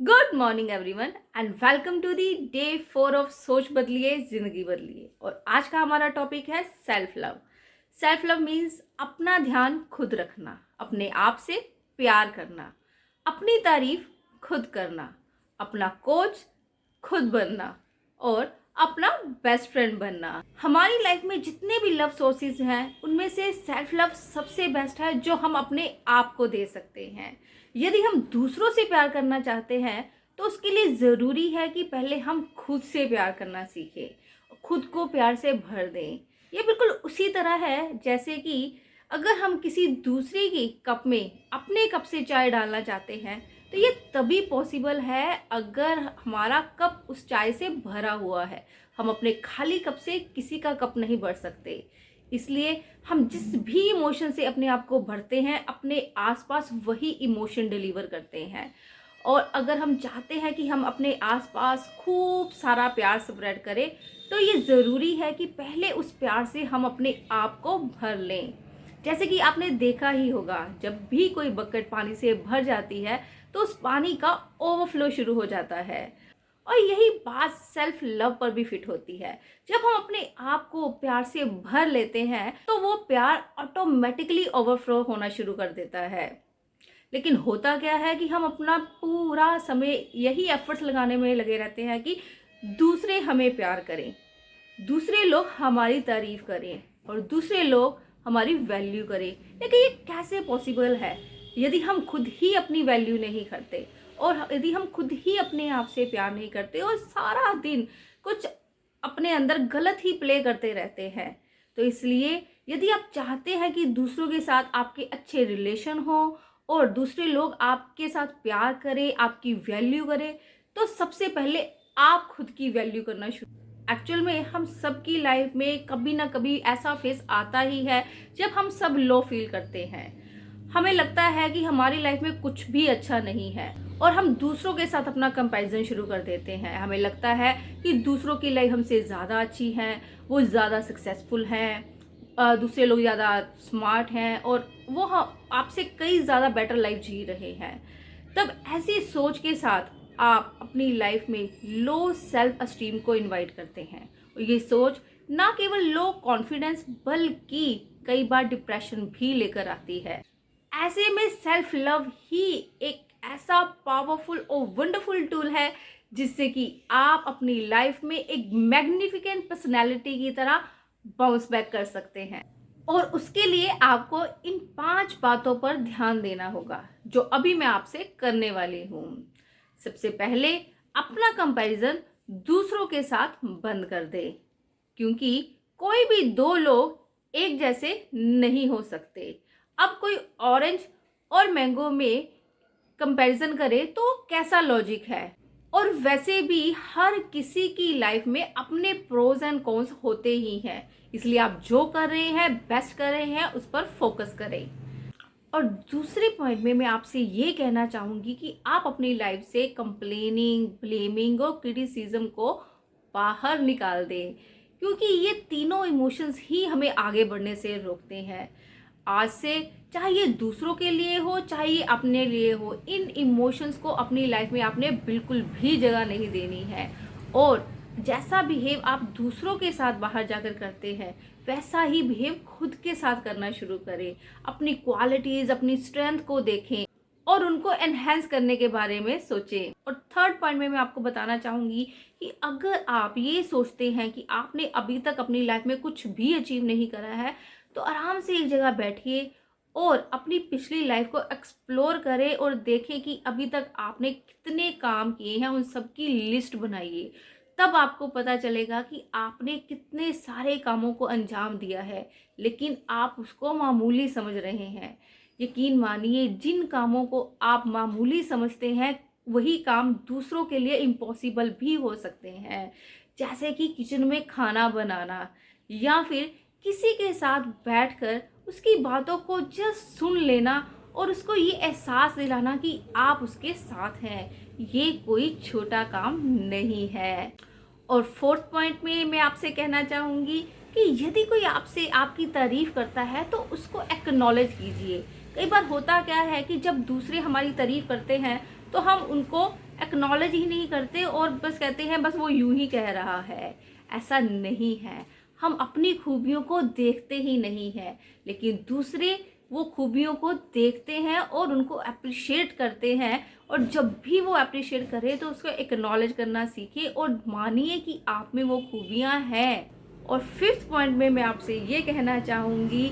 Good morning everyone and welcome to the day 4 of सोच बदलिए जिंदगी बदलिए। और आज का हमारा टॉपिक है self love. Self love means अपना ध्यान खुद रखना, अपने आप से प्यार करना, अपनी तारीफ खुद करना, अपना कोच खुद बनना और अपना बेस्ट फ्रेंड बनना। हमारी लाइफ में जितने भी लव सोर्सेज हैं उनमें से सेल्फ लव सबसे बेस्ट है जो हम अपने आप को दे सकते हैं। यदि हम दूसरों से प्यार करना चाहते हैं तो उसके लिए ज़रूरी है कि पहले हम खुद से प्यार करना सीखें, खुद को प्यार से भर दें। ये बिल्कुल उसी तरह है जैसे कि अगर हम किसी दूसरे की कप में अपने कप से चाय डालना चाहते हैं तो ये तभी पॉसिबल है अगर हमारा कप उस चाय से भरा हुआ है। हम अपने खाली कप से किसी का कप नहीं भर सकते। इसलिए हम जिस भी इमोशन से अपने आप को भरते हैं अपने आसपास वही इमोशन डिलीवर करते हैं। और अगर हम चाहते हैं कि हम अपने आसपास खूब सारा प्यार स्प्रेड करें तो ये ज़रूरी है कि पहले उस प्यार से हम अपने आप को भर लें। जैसे कि आपने देखा ही होगा, जब भी कोई बकेट पानी से भर जाती है तो उस पानी का ओवरफ्लो शुरू हो जाता है। और यही बात सेल्फ लव पर भी फिट होती है। जब हम अपने आप को प्यार से भर लेते हैं तो वो प्यार ऑटोमेटिकली ओवरफ्लो होना शुरू कर देता है। लेकिन होता क्या है कि हम अपना पूरा समय यही एफर्ट्स लगाने में लगे रहते हैं कि दूसरे हमें प्यार करें, दूसरे लोग हमारी तारीफ करें और दूसरे लोग हमारी वैल्यू करें। लेकिन ये कैसे पॉसिबल है यदि हम खुद ही अपनी वैल्यू नहीं करते और यदि हम खुद ही अपने आप से प्यार नहीं करते और सारा दिन कुछ अपने अंदर गलत ही प्ले करते रहते हैं। तो इसलिए यदि आप चाहते हैं कि दूसरों के साथ आपके अच्छे रिलेशन हो और दूसरे लोग आपके साथ प्यार करें, आपकी वैल्यू करें, तो सबसे पहले आप खुद की वैल्यू करना शुरू। एक्चुअल में हम सबकी लाइफ में कभी ना कभी ऐसा फेस आता ही है जब हम सब लो फील करते हैं। हमें लगता है कि हमारी लाइफ में कुछ भी अच्छा नहीं है और हम दूसरों के साथ अपना कंपैरिजन शुरू कर देते हैं। हमें लगता है कि दूसरों की लाइफ हमसे ज़्यादा अच्छी है, वो ज़्यादा सक्सेसफुल हैं, दूसरे लोग ज़्यादा स्मार्ट हैं और वो आपसे कई ज़्यादा बेटर लाइफ जी रहे हैं। तब ऐसी सोच के साथ आप अपनी लाइफ में लो सेल्फ एस्टीम को इनवाइट करते हैं और ये सोच ना केवल लो कॉन्फिडेंस बल्कि कई बार डिप्रेशन भी लेकर आती है। ऐसे में सेल्फ लव ही एक ऐसा पावरफुल और वंडरफुल टूल है जिससे कि आप अपनी लाइफ में एक मैग्निफिकेंट पर्सनैलिटी की तरह बाउंस बैक कर सकते हैं। और उसके लिए आपको इन 5 बातों पर ध्यान देना होगा जो अभी मैं आपसे करने वाली हूँ। सबसे पहले अपना कंपैरिजन दूसरों के साथ बंद कर दे, क्योंकि कोई भी दो लोग एक जैसे नहीं हो सकते। अब कोई ऑरेंज और मैंगो में कंपैरिजन करे तो कैसा लॉजिक है। और वैसे भी हर किसी की लाइफ में अपने प्रोज एंड कॉन्स होते ही हैं। इसलिए आप जो कर रहे हैं, बेस्ट कर रहे हैं, उस पर फोकस करें। और दूसरे पॉइंट में मैं आपसे ये कहना चाहूँगी कि आप अपनी लाइफ से कंप्लेनिंग, ब्लेमिंग और क्रिटिसिज्म को बाहर निकाल दें, क्योंकि ये तीनों इमोशंस ही हमें आगे बढ़ने से रोकते हैं। आज से चाहे ये दूसरों के लिए हो चाहे ये अपने लिए हो, इन इमोशंस को अपनी लाइफ में आपने बिल्कुल भी जगह नहीं देनी है। और जैसा बिहेव आप दूसरों के साथ बाहर जाकर करते हैं वैसा ही बिहेव खुद के साथ करना शुरू करें। अपनी क्वालिटीज़, अपनी स्ट्रेंथ को देखें और उनको एनहेंस करने के बारे में सोचें। और थर्ड पॉइंट में मैं आपको बताना चाहूँगी कि अगर आप ये सोचते हैं कि आपने अभी तक अपनी लाइफ में कुछ भी अचीव नहीं करा है तो आराम से एक जगह बैठिए और अपनी पिछली लाइफ को एक्सप्लोर करें और देखें कि अभी तक आपने कितने काम किए हैं, उन सब की लिस्ट बनाइए। तब आपको पता चलेगा कि आपने कितने सारे कामों को अंजाम दिया है लेकिन आप उसको मामूली समझ रहे हैं। यकीन मानिए, जिन कामों को आप मामूली समझते हैं वही काम दूसरों के लिए इम्पॉसिबल भी हो सकते हैं। जैसे कि किचन में खाना बनाना या फिर किसी के साथ बैठकर उसकी बातों को जस्ट सुन लेना और उसको ये एहसास दिलाना कि आप उसके साथ हैं, ये कोई छोटा काम नहीं है। और फोर्थ पॉइंट में मैं आपसे कहना चाहूँगी कि यदि कोई आपसे आपकी तारीफ़ करता है तो उसको एक्नॉलेज कीजिए। कई बार होता क्या है कि जब दूसरे हमारी तारीफ़ करते हैं तो हम उनको एक्नॉलेज ही नहीं करते और बस कहते हैं बस वो यूं ही कह रहा है। ऐसा नहीं है। हम अपनी खूबियों को देखते ही नहीं हैं, लेकिन दूसरे वो खूबियों को देखते हैं और उनको अप्रिशिएट करते हैं। और जब भी वो अप्रिशिएट करे तो उसको एक्नॉलेज करना सीखिए और मानिए कि आप में वो खूबियाँ हैं। और फिफ्थ पॉइंट में मैं आपसे ये कहना चाहूँगी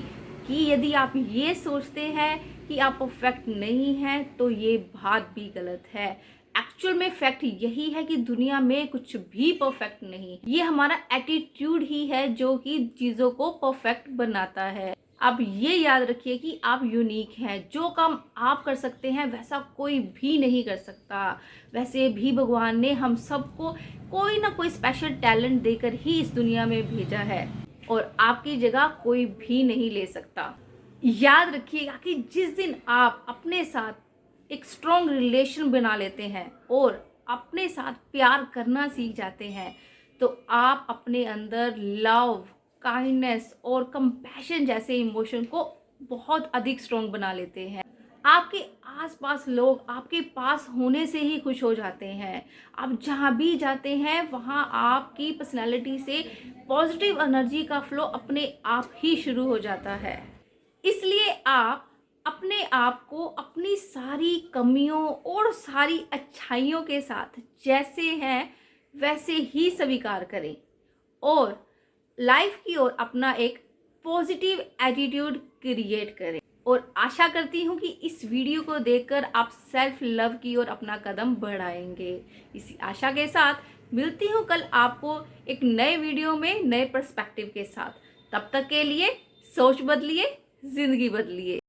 कि यदि आप ये सोचते हैं कि आप परफेक्ट नहीं हैं तो ये बात भी गलत है। एक्चुअल में फैक्ट यही है कि दुनिया में कुछ भी परफेक्ट नहीं है। ये हमारा एटीट्यूड ही है जो कि चीज़ों को परफेक्ट बनाता है। आप ये याद रखिए कि आप यूनिक हैं। जो काम आप कर सकते हैं वैसा कोई भी नहीं कर सकता। वैसे भी भगवान ने हम सबको कोई ना कोई स्पेशल टैलेंट देकर ही इस दुनिया में भेजा है और आपकी जगह कोई भी नहीं ले सकता। याद रखिएगा कि जिस दिन आप अपने साथ एक स्ट्रॉन्ग रिलेशन बना लेते हैं और अपने साथ प्यार करना सीख जाते हैं तो आप अपने अंदर लव, काइंडनेस और कंपैशन जैसे इमोशन को बहुत अधिक स्ट्रॉन्ग बना लेते हैं। आपके आसपास लोग आपके पास होने से ही खुश हो जाते हैं। आप जहाँ भी जाते हैं वहाँ आपकी पर्सनैलिटी से पॉजिटिव एनर्जी का फ्लो अपने आप ही शुरू हो जाता है। इसलिए आप अपने आप को अपनी सारी कमियों और सारी अच्छाइयों के साथ जैसे हैं वैसे ही स्वीकार करें और लाइफ की ओर अपना एक पॉजिटिव एटीट्यूड क्रिएट करें। और आशा करती हूँ कि इस वीडियो को देखकर आप सेल्फ लव की ओर अपना कदम बढ़ाएंगे। इसी आशा के साथ मिलती हूँ कल आपको एक नए वीडियो में नए पर्सपेक्टिव के साथ। तब तक के लिए सोच बदलिए, जिंदगी बदलिए।